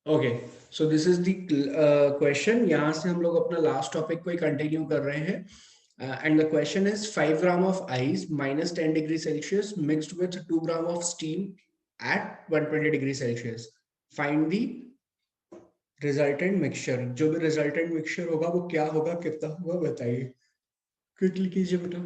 Okay, so this is the question. यहाँ से हम लोग अपना लास्ट टॉपिक को ही कंटिन्यू कर रहे हैं। And the question is 5 gram of ice minus 10 degree Celsius mixed with 2 gram of steam eight 120 degree Celsius. Find the resultant mixture. जो भी रिजल्टेंट मिक्सचर होगा वो क्या होगा, कितना होगा, बताइए। क्विकली कीजिए बेटा।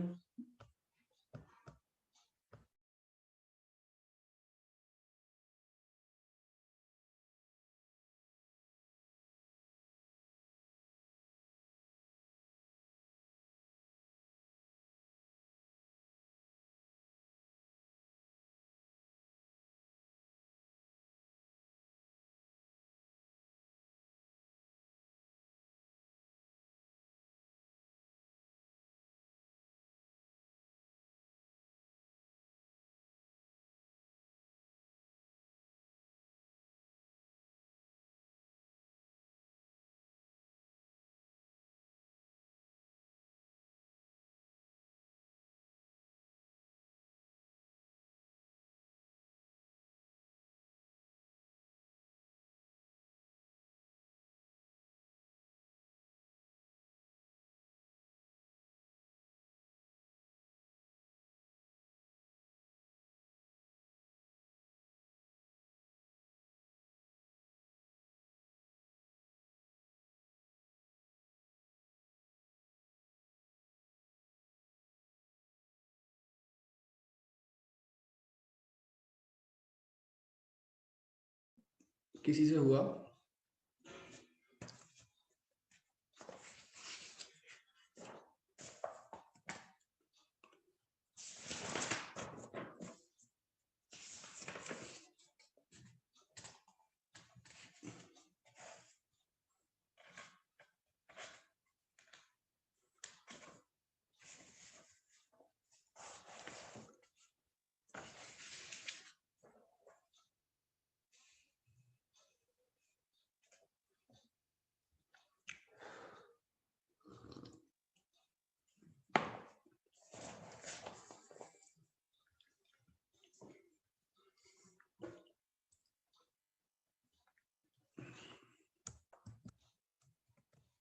किसी से हुआ?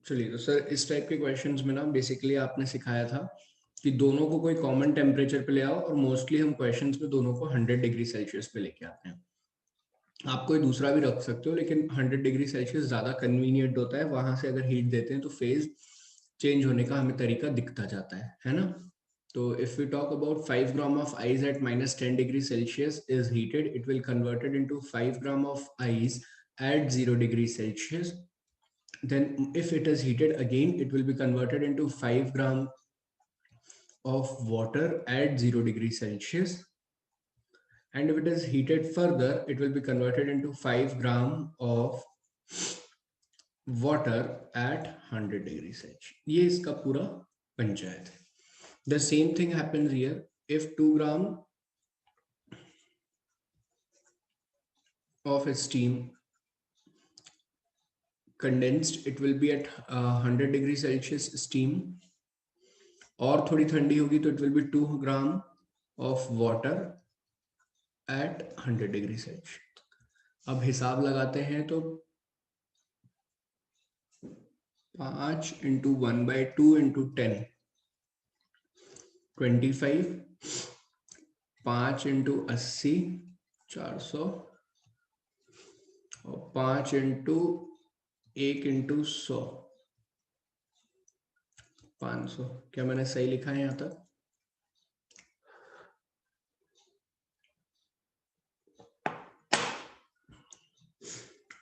चलिए, तो सर इस टाइप के क्वेश्चंस में ना बेसिकली आपने सिखाया था कि दोनों को कोई कॉमन टेम्परेचर पे ले आओ, और मोस्टली हम क्वेश्चंस में दोनों को 100 डिग्री सेल्सियस पे लेके आते हैं। आप कोई दूसरा भी रख सकते हो, लेकिन 100 डिग्री सेल्सियस ज्यादा कन्वीनियंट होता है। वहां से अगर हीट देते हैं तो फेज चेंज होने का हमें तरीका दिखता जाता है ना। तो if we talk about 5 gram of ice at minus 10 degree Celsius is heated, it will converted into 5 gram of ice at 0 degree Celsius. Then if it is heated again, it will be converted into 5 gram of water at 0 degree Celsius. And if it is heated further, it will be converted into 5 gram of water at 100 degree Celsius. ये इसका पूरा पंचायत है। The same thing happens here. If 2 gram of steam condensed, it will be at 100 degree Celsius steam, और थोड़ी ठंडी होगी तो it will be 2 gram of water at 100 degree Celsius. अब हिसाब लगाते हैं तो 5 इंटू 1/2 इंटू 10 25, 5 इंटू 80 400, और 5 इंटू 1 इंटू 100 500। क्या मैंने सही लिखा है यहाँ तक?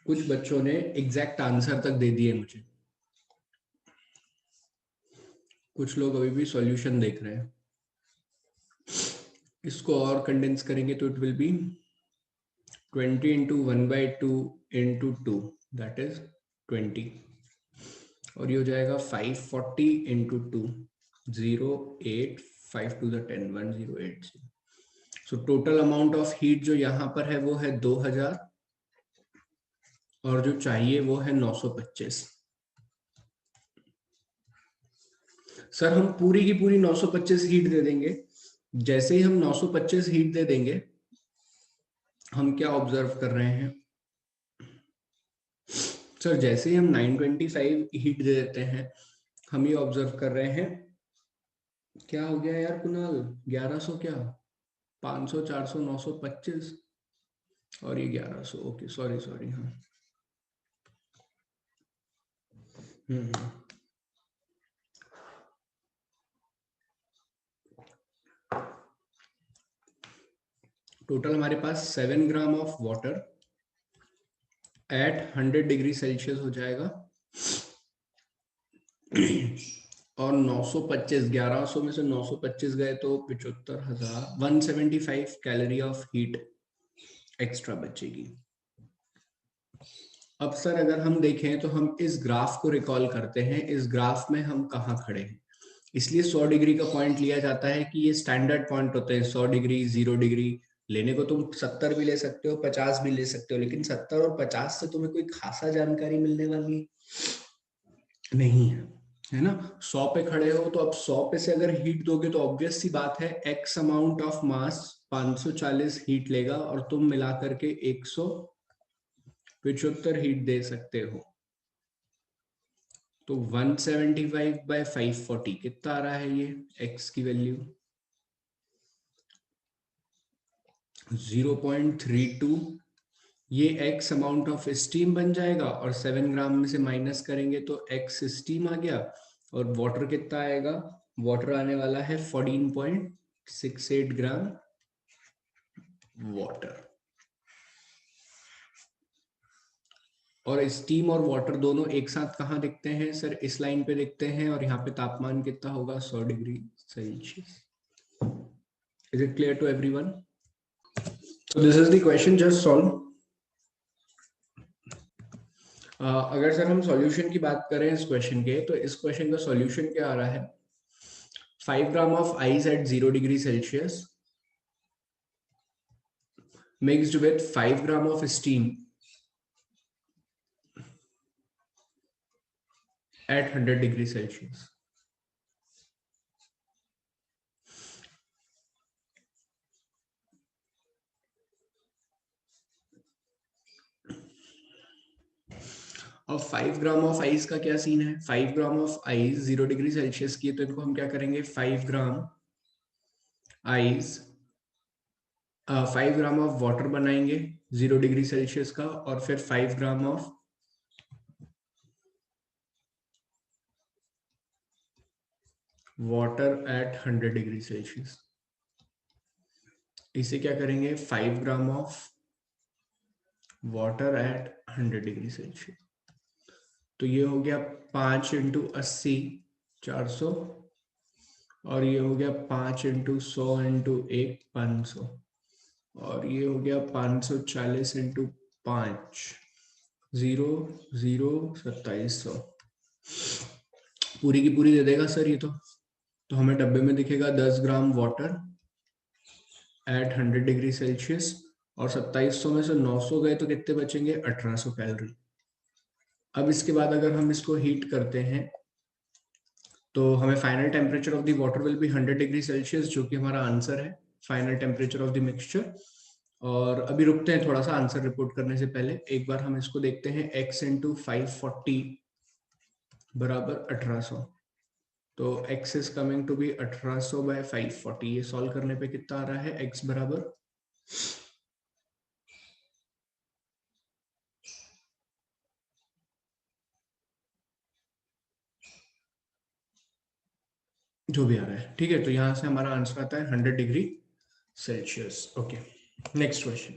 कुछ बच्चों ने एग्जैक्ट आंसर तक दे दिए मुझे, कुछ लोग अभी भी सॉल्यूशन देख रहे हैं। इसको और कंडेंस करेंगे तो it will be 20 into 1/2 into 2, that is 20, और ये हो जाएगा 540 into 2, 08 5 to the 10 1080। So total amount of heat जो यहाँ पर है वो है 2000, और जो चाहिए वो है 925। सर हम पूरी की पूरी 925 हीट दे देंगे। जैसे ही हम 925 हीट दे देंगे, हम क्या ऑब्जर्व कर रहे हैं? सर जैसे ही हम 925 हीट दे देते हैं, हम ये ऑब्जर्व कर रहे हैं, क्या हो गया यार कुणाल, 1100 क्या, 500, 400, 925 और ये 1100, ओके सॉरी सॉरी, हाँ हम्म। टोटल हमारे पास 7 gram of water at 100 degree Celsius हो जाएगा और 925, 1100 में से 925 गए तो 75,000, 175 कैलोरी ऑफ हीट एक्स्ट्रा बचेगी। अब सर अगर हम देखें तो हम इस ग्राफ को रिकॉल करते हैं, इस ग्राफ में हम कहाँ खड़े हैं, इसलिए 100 डिग्री का पॉइंट लिया जाता है कि ये स्टैंडर्ड पॉइंट होते हैं। 100 डिग्री, 0 डिग्री लेने को तुम 70 भी ले सकते हो, 50 भी ले सकते हो, लेकिन 70 और 50 से तुम्हें कोई खासा जानकारी मिलने वाली नहीं है ना। 100 पे खड़े हो तो अब 100 पे से अगर हीट दोगे तो ऑब्वियस सी बात है x amount of mass 540 heat लेगा और तुम मिला करके 175 हीट दे सकते हो। तो 175 बाय 540 कितना आ रहा है, ये x की वैल्यू 0.32, ये x अमाउंट ऑफ स्टीम बन जाएगा और 7 ग्राम में से माइनस करेंगे तो x स्टीम आ गया और वाटर कितना आएगा, वाटर आने वाला है 14.68 ग्राम वाटर। और स्टीम और वाटर दोनों एक साथ कहाँ दिखते हैं सर, इस लाइन पे दिखते हैं और यहाँ पे तापमान कितना होगा 100 degree Celsius. Is it clear to everyone? So this is the question, just solve. अगर सर हम सॉल्यूशन की बात करें इस क्वेश्चन के, तो इस क्वेश्चन का सॉल्यूशन क्या आ रहा है, 5 gram of ice eight 0 degree Celsius mixed with 5 gram of steam at 100 degree Celsius. और 5 ग्राम ऑफ आइस का क्या सीन है, 5 gram of ice 0 degree Celsius की, तो इनको हम क्या करेंगे, 5 gram ice 5 gram of water बनाएंगे 0 डिग्री सेल्सियस का और फिर 5 gram of water at 100 degree Celsius. इसे क्या करेंगे, 5 gram of water at 100 degree Celsius, तो ये हो गया 5 इंटू 80 400 और ये हो गया 5 इंटू 100 इंटू 1 500 और ये हो गया 540 इंटू 5 0 0 2700, पूरी की पूरी दे देगा सर ये तो हमें डब्बे में दिखेगा 10 gram water at 100 degree Celsius और 2700 में से 900 गए तो कितने बचेंगे, 1800 कैलोरी। अब इसके बाद अगर हम इसको हीट करते हैं तो हमें final temperature of the water will be 100 degree Celsius, जो कि हमारा आंसर है final temperature of the mixture. और अभी रुकते हैं थोड़ा सा आंसर रिपोर्ट करने से पहले, एक बार हम इसको देखते हैं, x इंटू 540 बराबर 1800, तो x is coming to be 1800 by 540। ये सॉल्व करने पे कितना आ रहा है, x बराबर जो भी आ रहा है, ठीक है। तो यहां से हमारा आंसर आता है 100 degree Celsius. Okay, next question.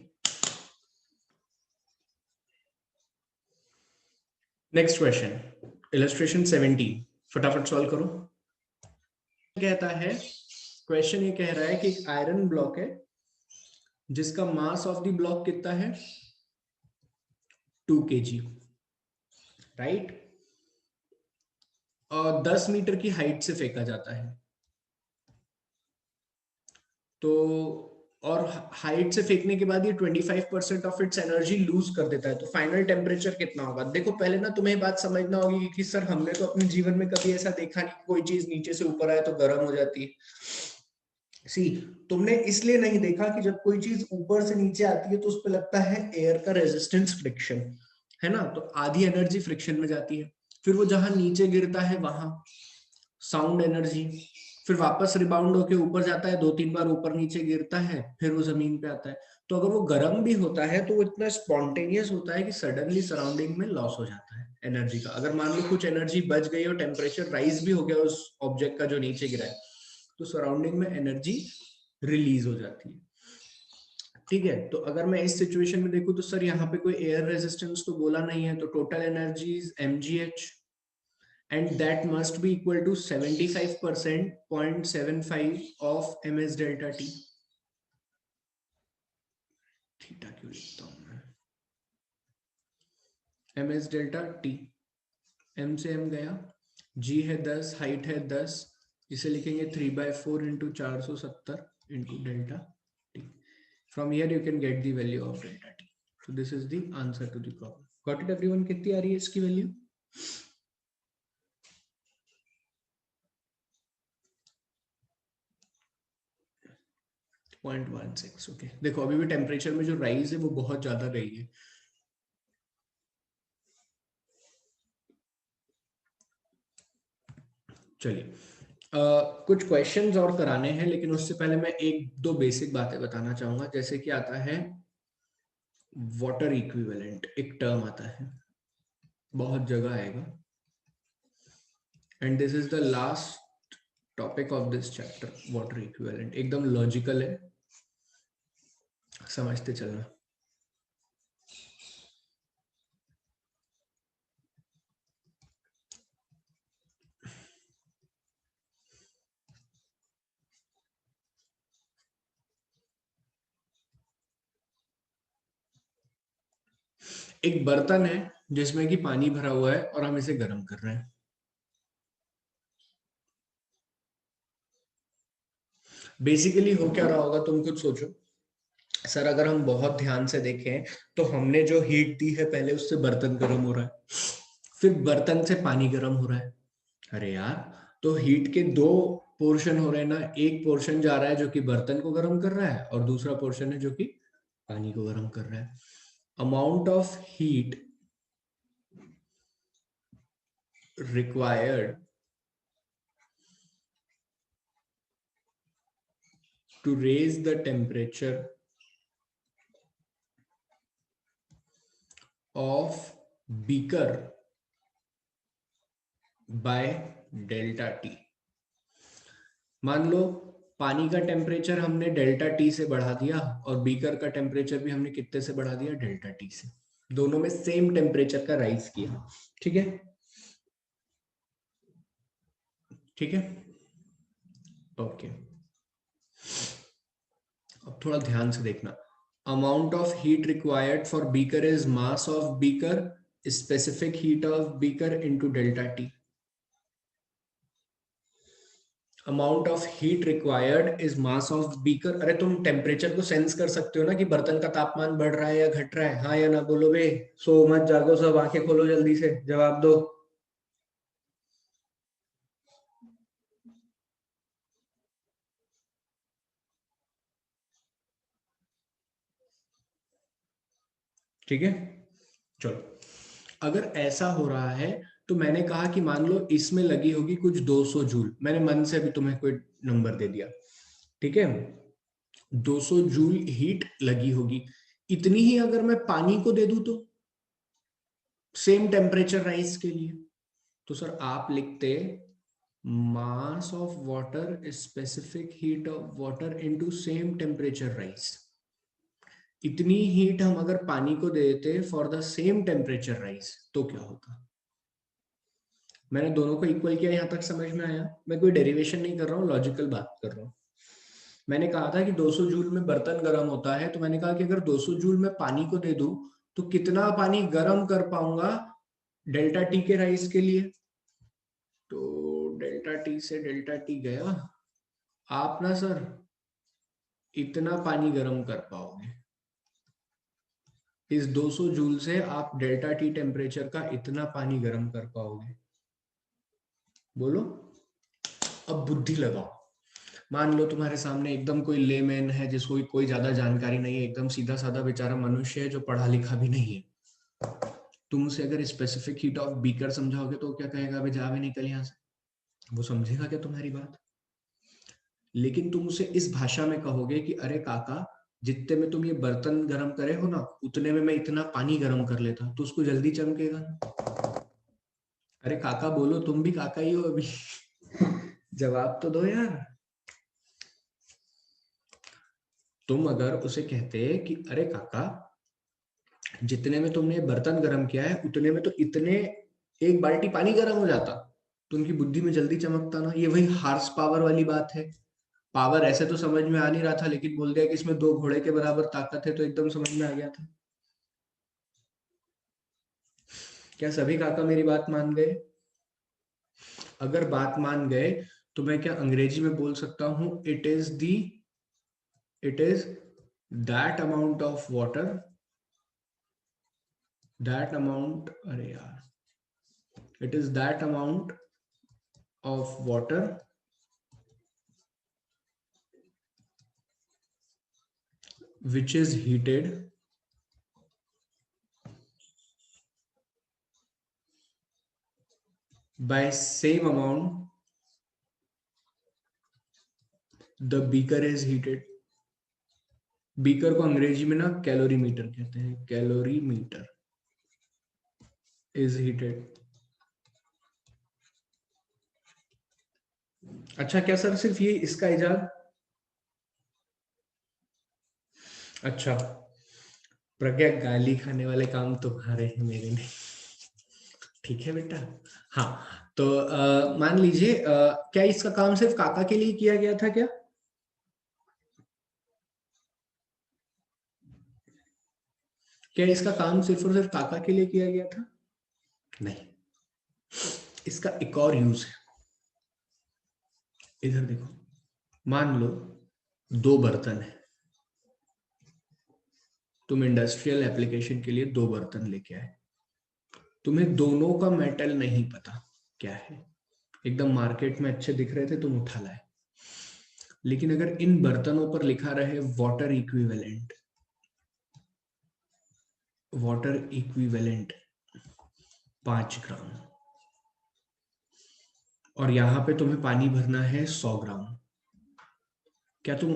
Next question, illustration 17, फटाफट सॉल्व करो। कहता है, क्वेश्चन ये कह रहा है कि एक आयरन ब्लॉक है जिसका मास ऑफ द ब्लॉक कितना है, 2 kg, राइट, और 10 मीटर की हाइट से फेंका जाता है। तो और हाइट से फेंकने के बाद ये 25% ऑफ इट्स एनर्जी लूज कर देता है, तो फाइनल टेम्परेचर कितना होगा। देखो पहले ना तुम्हें बात समझना होगी कि सर हमने तो अपने जीवन में कभी ऐसा देखा नहीं, कोई चीज नीचे से ऊपर आए तो गर्म हो जाती है। सी, तुमने इसलिए नहीं देखा कि जब कोई चीज ऊपर से नीचे आती है तो उस पर लगता है एयर का रेजिस्टेंस फ्रिक्शन, है ना, तो आधी एनर्जी फ्रिक्शन में जाती है, फिर वो जहां नीचे गिरता है वहां साउंड एनर्जी, फिर वापस रिबाउंड होके ऊपर जाता है, 2-3 बार ऊपर नीचे गिरता है, फिर वो जमीन पे आता है। तो अगर वो गर्म भी होता है तो वो इतना स्पॉन्टेनियस होता है कि सडनली सराउंडिंग में लॉस हो जाता है एनर्जी का। अगर मान लो कुछ एनर्जी बच गई और टेम्परेचर राइज भी हो गया उस ऑब्जेक्ट का जो नीचे गिरा है, तो सराउंडिंग में एनर्जी रिलीज हो जाती है। ठीक है, तो अगर मैं इस सिचुएशन में देखूं तो सर यहाँ पे कोई एयर रेजिस्टेंस तो बोला नहीं है, तो total energy is mgh and that must be equal to 75% 0.75 of ms delta t। Theta क्यों लिखता हूं मैं, ms डेल्टा t, m से m गया, g है 10, हाइट है 10, इसे लिखेंगे 3/4 into 470 into delta t। From here you can get the value of delta t। So this is the answer to the problem. Got it everyone? कितनी आ रही है इसकी वैल्यू? 0.16। ओके, देखो अभी भी टेम्परेचर में जो राइज है वो बहुत ज्यादा रही है। चलिए कुछ क्वेश्चंस और कराने हैं, लेकिन उससे पहले मैं एक दो बेसिक बातें बताना चाहूंगा। जैसे कि आता है वाटर इक्विवेलेंट, एक टर्म आता है, बहुत जगह आएगा, and this is the last topic of this chapter. Water equivalent एकदम लॉजिकल है, समझते चलना। एक बर्तन है जिसमें कि पानी भरा हुआ है और हम इसे गर्म कर रहे हैं। बेसिकली हो क्या रहा होगा तुम खुद सोचो। सर अगर हम बहुत ध्यान से देखें तो हमने जो हीट दी है पहले, उससे बर्तन गर्म हो रहा है, फिर बर्तन से पानी गर्म हो रहा है। अरे यार, तो हीट के दो पोर्शन हो रहे हैं ना, एक पोर्शन जा रहा है जो कि बर्तन को गर्म कर रहा है और दूसरा पोर्शन है जो कि पानी को गर्म कर रहा है। Amount of heat required to raise the temperature of beaker by delta t। मान लो पानी का टेम्परेचर हमने डेल्टा टी से बढ़ा दिया और बीकर का टेम्परेचर भी हमने कितने से बढ़ा दिया, डेल्टा टी से। दोनों में सेम टेम्परेचर का राइज किया। ठीक है, ठीक है, ओके। अब थोड़ा ध्यान से देखना। Amount of heat required for beaker is mass of beaker, specific heat of beaker into delta T. Amount of heat required is mass of beaker. अरे तुम टेम्परेचर को सेंस कर सकते हो ना कि बर्तन का तापमान बढ़ रहा है या घट रहा है, हाँ या ना? बोलो बे, सो मत जागो, सब आंखें खोलो, जल्दी से जवाब दो। ठीक है, चलो। अगर ऐसा हो रहा है तो मैंने कहा कि मान लो इसमें लगी होगी कुछ 200 जूल, मैंने मन से भी तुम्हें कोई नंबर दे दिया, ठीक है, 200 जूल हीट लगी होगी। इतनी ही अगर मैं पानी को दे दूं तो सेम टेम्परेचर राइज के लिए, तो सर आप लिखते mass of water, specific heat of water into same temperature rise. इतनी हीट हम अगर पानी को दे देते for the same temperature rise तो क्या होता। मैंने दोनों को इक्वल किया, यहां तक समझ में आया? मैं कोई डेरिवेशन नहीं कर रहा हूँ, लॉजिकल बात कर रहा हूँ। मैंने कहा था कि 200 जूल में बर्तन गर्म होता है, तो मैंने कहा कि अगर 200 जूल में पानी को दे दूं तो कितना पानी गर्म कर पाऊंगा डेल्टा टी के राइज के लिए। तो डेल्टा टी से डेल्टा टी गया, आप ना सर इतना पानी गर्म कर पाओगे। इस 200 जूल से आप डेल्टा टी टेम्परेचर का इतना पानी गर्म कर पाओगे। बोलो, अब बुद्धि लगाओ। मान लो तुम्हारे सामने एकदम कोई लेमैन है जिसको कोई ज्यादा जानकारी नहीं है, एकदम सीधा साधा बेचारा मनुष्य है जो पढ़ा लिखा भी नहीं है। तुम उसे अगर स्पेसिफिक हीट ऑफ बीकर समझाओगे तो क्या कहेगा, अबे जा भी निकल यहाँ से। वो समझेगा क्या तुम्हारी बात? लेकिन तुम उसे इस भाषा में कहोगे कि अरे काका, जितने में तुम ये बर्तन गर्म करे हो ना, उतने में मैं इतना पानी गर्म कर लेता, तो उसको जल्दी चमकेगा। अरे काका बोलो, तुम भी काका ही हो अभी। जवाब तो दो यार। तुम अगर उसे कहते कि अरे काका, जितने में तुमने बर्तन गर्म किया है उतने में तो इतने एक बाल्टी पानी गर्म हो जाता, तो उनकी बुद्धि में जल्दी चमकता ना। ये वही हार्स पावर वाली बात है। पावर ऐसे तो समझ में आ नहीं रहा था, लेकिन बोल दिया कि इसमें 2 घोड़े के बराबर ताकत है, तो एकदम समझ में आ गया था। क्या सभी काका मेरी बात मान गए? अगर बात मान गए तो मैं क्या अंग्रेजी में बोल सकता हूं, it is that amount of water, that amount, अरे यार, it is that amount of water which is heated by same amount the beaker is heated। Beaker को अंग्रेजी में ना कैलोरी मीटर कहते हैं, कैलोरी मीटर इज हीटेड। अच्छा, क्या सर सिर्फ ये इसका इजाद? अच्छा, प्रज्ञा, गाली खाने वाले काम तुम्हारे हैं, मेरे नहीं। ठीक है बेटा। हाँ, तो मान लीजिए क्या इसका काम सिर्फ काका के लिए किया गया था क्या? क्या इसका काम सिर्फ और सिर्फ काका के लिए किया गया था? नहीं, इसका एक और यूज है। इधर देखो, मान लो 2 बर्तन है, तुम इंडस्ट्रियल एप्लीकेशन के लिए 2 बर्तन लेके आए, तुम्हें दोनों का मेटल नहीं पता क्या है, एकदम मार्केट में अच्छे दिख रहे थे, तुम उठा लाए। लेकिन अगर इन बर्तनों पर लिखा रहे वाटर इक्विवेलेंट, वाटर इक्विवेलेंट 5 ग्राम, और यहां पे तुम्हें पानी भरना है 100 ग्राम, क्या तुम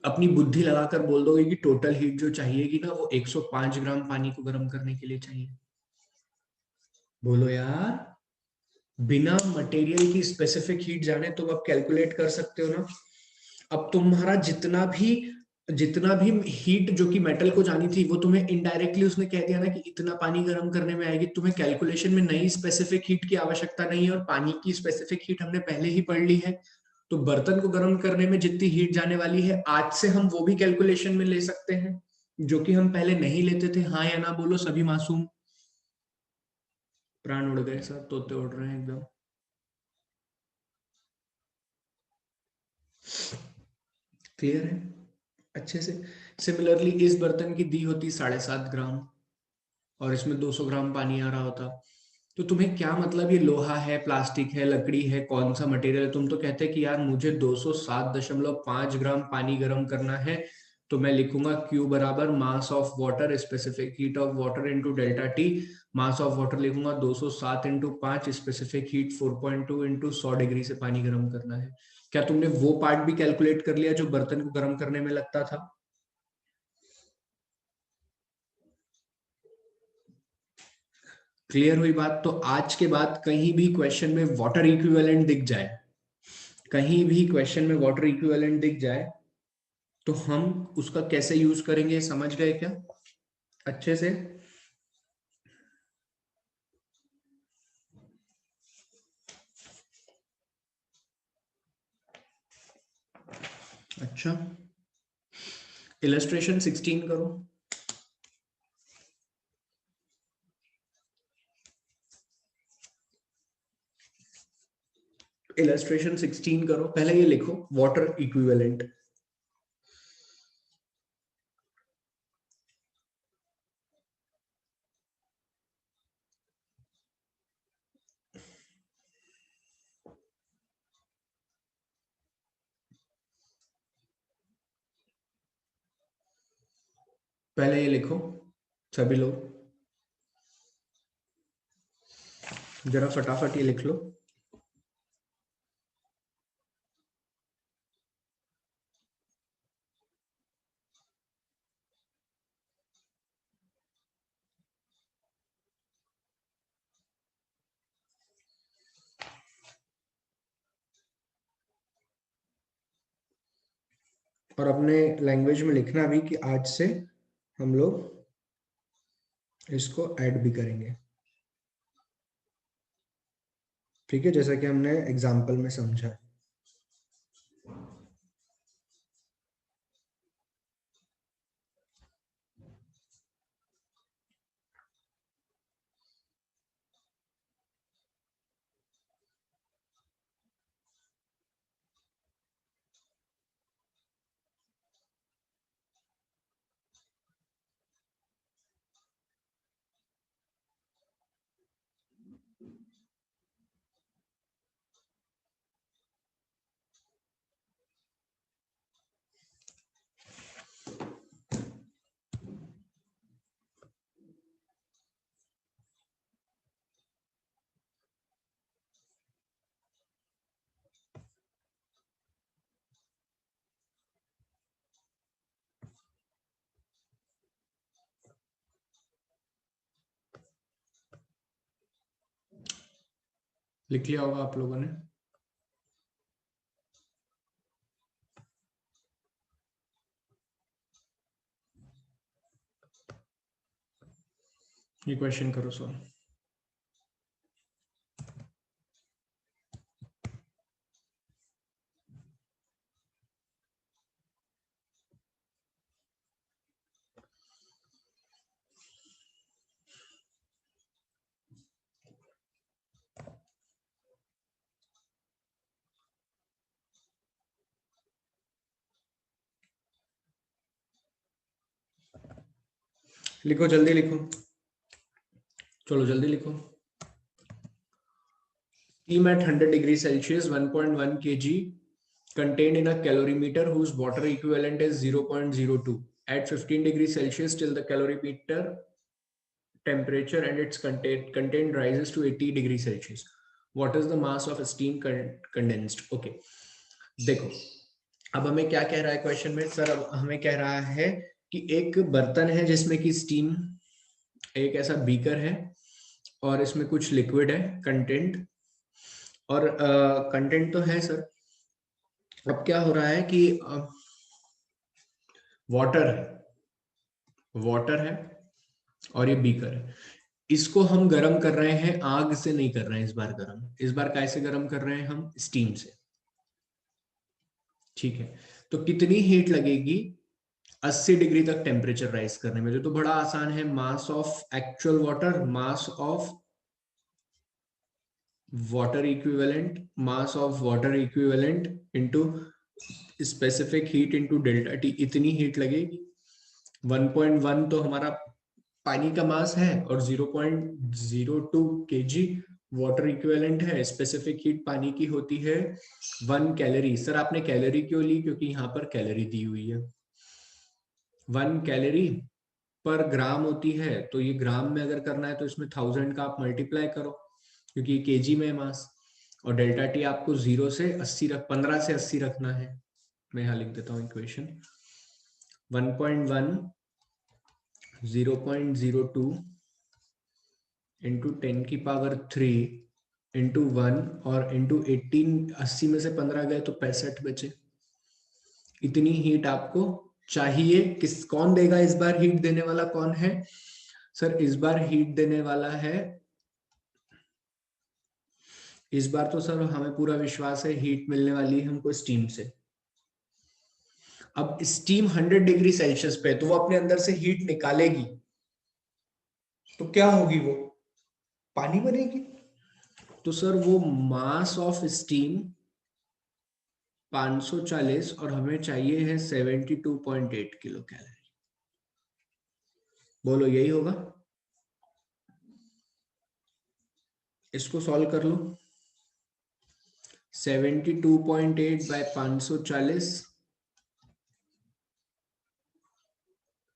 अपनी बुद्धि लगाकर बोल दोगे कि टोटल हीट जो चाहिएगी ना, वो 105 ग्राम पानी को गर्म करने के लिए चाहिए? बोलो यार। बिना मटेरियल की स्पेसिफिक हीट जाने तुम अब कैलकुलेट कर सकते हो ना। अब तुम्हारा जितना भी हीट जो कि मेटल को जानी थी, वो तुम्हें इनडायरेक्टली उसने कह दिया ना कि इतना पानी गर्म करने में आएगी। तुम्हें कैलकुलेशन में नई स्पेसिफिक हीट की आवश्यकता नहीं है, और पानी की स्पेसिफिक हीट हमने पहले ही पढ़ ली है। तो बर्तन को गर्म करने में जितनी हीट जाने वाली है, आज से हम वो भी कैलकुलेशन में ले सकते हैं, जो कि हम पहले नहीं लेते थे। हाँ या ना बोलो सभी मासूम। प्राण उड़ गए सर, तोते उड़ रहे हैं एकदम। क्लियर है अच्छे से? सिमिलरली इस बर्तन की दी होती 7.5 ग्राम, और इसमें 200 ग्राम पानी आ रहा होता, तो तुम्हें क्या मतलब ये लोहा है, प्लास्टिक है, लकड़ी है, कौन सा मटेरियल है? तुम तो कहते कि यार मुझे 207.5 ग्राम पानी गर्म करना है, तो मैं लिखूंगा Q बराबर mass of water, specific heat of water into delta T. Mass of water लिखूंगा 207 into 5, specific heat 4.2 into 100 degree से पानी गर्म करना है। क्या तुमने वो पार्ट भी कैलकुलेट कर लिया जो बर्तन को गर्म करने में लगता था? क्लियर हुई बात? तो आज के बाद कहीं भी क्वेश्चन में वाटर इक्विवेलेंट दिख जाए, कहीं भी क्वेश्चन में वाटर इक्विवेलेंट दिख जाए, तो हम उसका कैसे यूज करेंगे, समझ गए क्या अच्छे से? अच्छा, इलस्ट्रेशन 16 करो। इलस्ट्रेशन 16 करो, पहले ये लिखो वाटर इक्विवेलेंट। पहले ये लिखो सभी लोग, जरा फटाफट ये लिख लो। और अपने लैंग्वेज में लिखना भी कि आज से हम लोग इसको ऐड भी करेंगे, ठीक है, जैसा कि हमने एग्जाम्पल में समझा है। लिख लिया होगा आप लोगों ने। ये क्वेश्चन करो सॉल्व। लिखो, जल्दी लिखो, चलो जल्दी लिखो। Steam at 100 degrees Celsius, 1.1 kg contained in a calorimeter whose water equivalent is 0.02. At 15 degrees Celsius till the calorimeter temperature and its content rises to 80 degrees Celsius. What is the mass of steam condensed? Okay, देखो अब हमें क्या कह रहा है question में sir, अब हमें कह रहा है कि एक बर्तन है जिसमें कि स्टीम, एक ऐसा बीकर है और इसमें कुछ लिक्विड है कंटेंट, और कंटेंट तो है सर। अब क्या हो रहा है कि वाटर है, वाटर है और ये बीकर है, इसको हम गर्म कर रहे हैं, आग से नहीं कर रहे हैं इस बार गर्म, इस बार कैसे गर्म कर रहे हैं हम, स्टीम से, ठीक है। तो कितनी हीट लगेगी 80 डिग्री तक टेम्परेचर राइज करने में, जो तो बड़ा आसान है, mass of actual water, mass of water equivalent, mass of water equivalent into specific heat into delta T, इतनी हीट लगेगी। 1.1 तो हमारा पानी का मास है और 0.02 केजी वाटर इक्विवेलेंट है। स्पेसिफिक हीट पानी की होती है 1 कैलोरी। सर आपने कैलोरी क्यों ली, क्योंकि यहाँ पर कैलोरी दी हुई है। 1 कैलोरी पर ग्राम होती है, तो ये ग्राम में अगर करना है तो इसमें 1000 का आप मल्टीप्लाई करो, क्योंकि केजी में मास, और डेल्टा टी आपको 0 से 80 15 से 80 रखना है। मैं यहाँ लिख देता हूँ इक्वेशन, 1.1 0.02 इंटू 10 की पावर 3 इंटू 1 और इंटू 18, 80 में से 15 गए तो 65 बचे। इतनी हीट आपको चाहिए। किस कौन देगा इस बार, हीट देने वाला कौन है सर, इस बार हीट देने वाला है, इस बार तो सर हमें पूरा विश्वास है हीट मिलने वाली है हमको स्टीम से। अब स्टीम 100 डिग्री सेल्सियस पे, तो वो अपने अंदर से हीट निकालेगी, तो क्या होगी, वो पानी बनेगी। तो सर वो मास ऑफ स्टीम 540 और हमें चाहिए है 72.8 किलो कैलोरी। बोलो यही होगा, इसको सॉल्व कर लो। 72.8 बाय 540,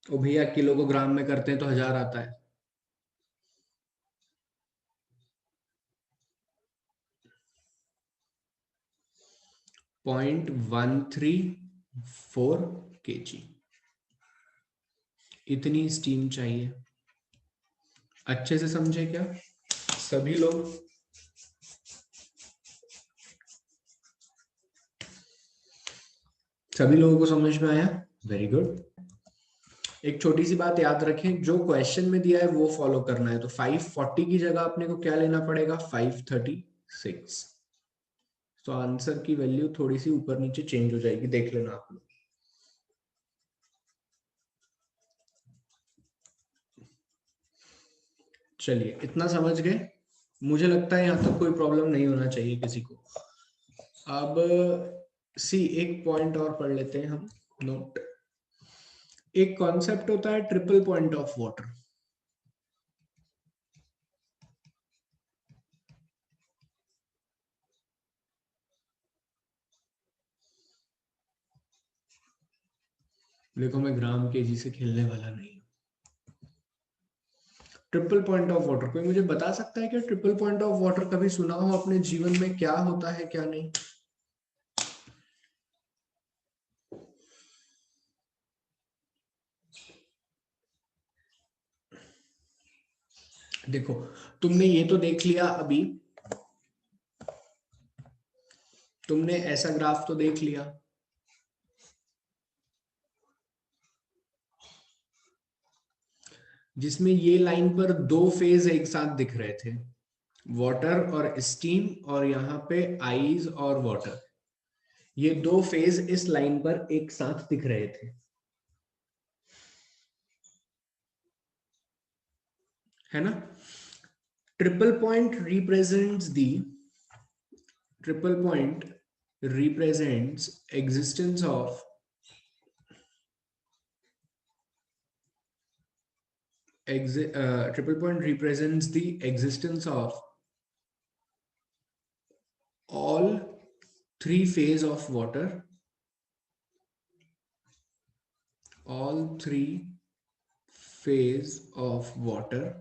ओ भैया किलो को ग्राम में करते हैं तो 1000 आता है। 0.134 kg, इतनी स्टीम चाहिए। अच्छे से समझे क्या सभी लोग? सभी लोगों को समझ में आया? Very good. एक छोटी सी बात याद रखें, जो क्वेश्चन में दिया है वो फॉलो करना है। तो 540 की जगह अपने को क्या लेना पड़ेगा? 536। तो आंसर की वैल्यू थोड़ी सी ऊपर नीचे चेंज हो जाएगी, देख लेना आप लोग। चलिए, इतना समझ गए? मुझे लगता है यहाँ तक कोई प्रॉब्लम नहीं होना चाहिए किसी को। अब एक पॉइंट और पढ़ लेते हैं हम नोट। एक कॉन्सेप्ट होता है ट्रिपल पॉइंट ऑफ वाटर। देखो, मैं ग्राम केजी से खेलने वाला नहीं। ट्रिपल पॉइंट ऑफ वाटर, कोई मुझे बता सकता है क्या ट्रिपल पॉइंट ऑफ वाटर कभी सुना हो अपने जीवन में? क्या होता है क्या नहीं? देखो, तुमने ये तो देख लिया अभी, तुमने ऐसा ग्राफ तो देख लिया, जिसमें ये लाइन पर दो फेज एक साथ दिख रहे थे, वाटर और स्टीम, और यहाँ पे आइस और वाटर। ये दो फेज इस लाइन पर एक साथ दिख रहे थे, है ना? Triple point represents the triple point represents existence of triple point represents the existence of all three phase of water, all three phase of water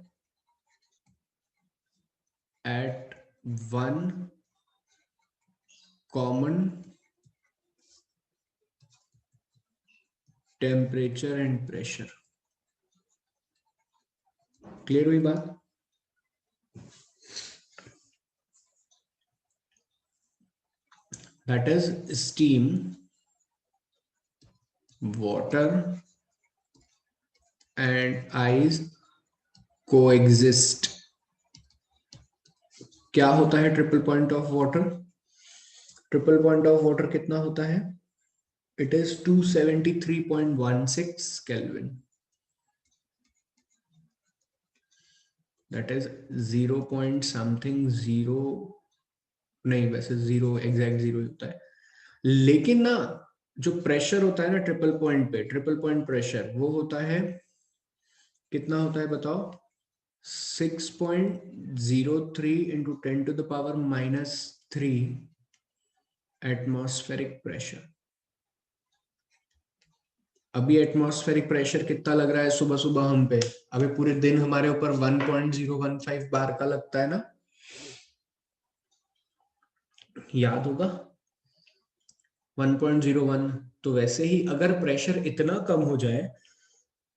at one common temperature and pressure. Clear हुई बात? That is steam, water and ice coexist. क्या होता है triple point of water? Triple point of water कितना होता है? It is 273.16 kelvin. That is 0 point something zero, नहीं वैसे जीरो एग्जैक्ट जीरो होता है, लेकिन ना जो प्रेशर होता है ना ट्रिपल पॉइंट पे, ट्रिपल पॉइंट प्रेशर वो होता है, कितना होता है बताओ? 6.03 इंटू 10⁻³ एटमॉस्फेरिक प्रेशर। अभी एटमॉस्फेरिक प्रेशर कितना लग रहा है सुबह सुबह हम पे? अभी पूरे दिन हमारे ऊपर 1.015 बार का लगता है ना, याद होगा 1.01। तो वैसे ही अगर प्रेशर इतना कम हो जाए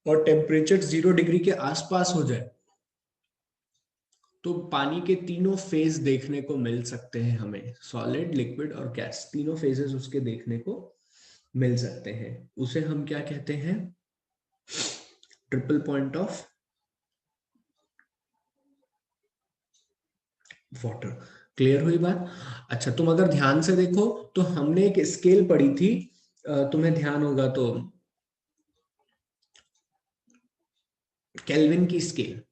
और टेम्परेचर 0 डिग्री के आसपास हो जाए, तो पानी के तीनों फेज देखने को मिल सकते हैं हमें, सॉलिड, लिक्विड और गैस, तीनों फेजेस उसके देखने को मिल सकते हैं। उसे हम क्या कहते हैं? Triple point of water. Clear हुई बात? अच्छा, तुम अगर ध्यान से देखो तो हमने एक स्केल पढ़ी थी, तुम्हें ध्यान होगा तो, केल्विन की स्केल।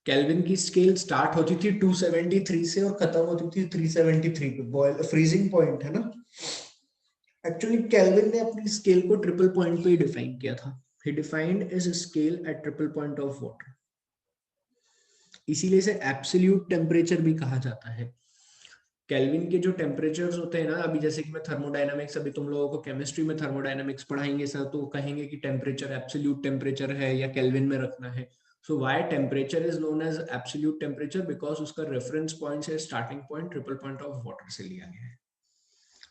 केल्विन की स्केल स्टार्ट होती थी 273 से और खत्म होती थी 373 पे, बॉयल फ्रीजिंग पॉइंट है ना। एक्चुअली केल्विन ने अपनी स्केल को ट्रिपल पॉइंट पे ही डिफाइन किया था। He defined is scale at triple point of water, इसीलिए इसे एब्सोल्यूट टेम्परेचर भी कहा जाता है। केल्विन के जो टेम्परेचर्स होते हैं ना, अभी जैसे कि मैं थर्मोडायनामिक्स, अभी तुम लोगों को केमिस्ट्री में थर्मोडायनामिक्स पढ़ाएंगे सर, तो कहेंगे कि टेम्परेचर एब्सोल्यूट टेम्परेचर है या केल्विन में रखना है। So why temperature is known as absolute temperature? Because उसका रेफरेंस पॉइंट से starting point triple point of water से लिया गया है।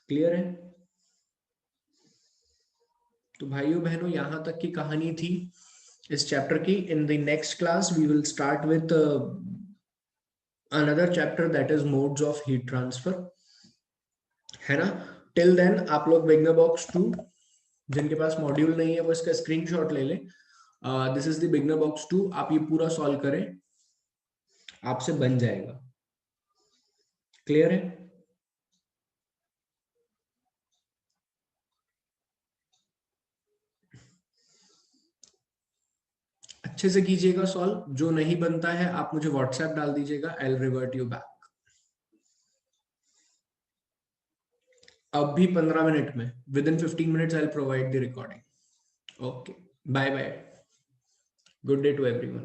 क्लियर है? तो भाइयों बहनों यहाँ तक की कहानी थी इस चैप्टर की. In the next class we will start with another chapter, that is modes of heat transfer, है ना. टिल देन आप लोग बिगनर बॉक्स 2 जिनके पास मॉड्यूल नहीं है वो इसका स्क्रीनशॉट ले ले. This is the beginner box 2. आप ये पूरा सॉल्व करें, आपसे बन जाएगा. क्लियर है? अच्छे से कीजिएगा सॉल्व. जो नहीं बनता है आप मुझे व्हाट्सएप डाल दीजिएगा. I will revert you back. अब भी 15 मिनट में, within 15 minutes I will provide the recording. Okay, bye bye. Good day to everyone.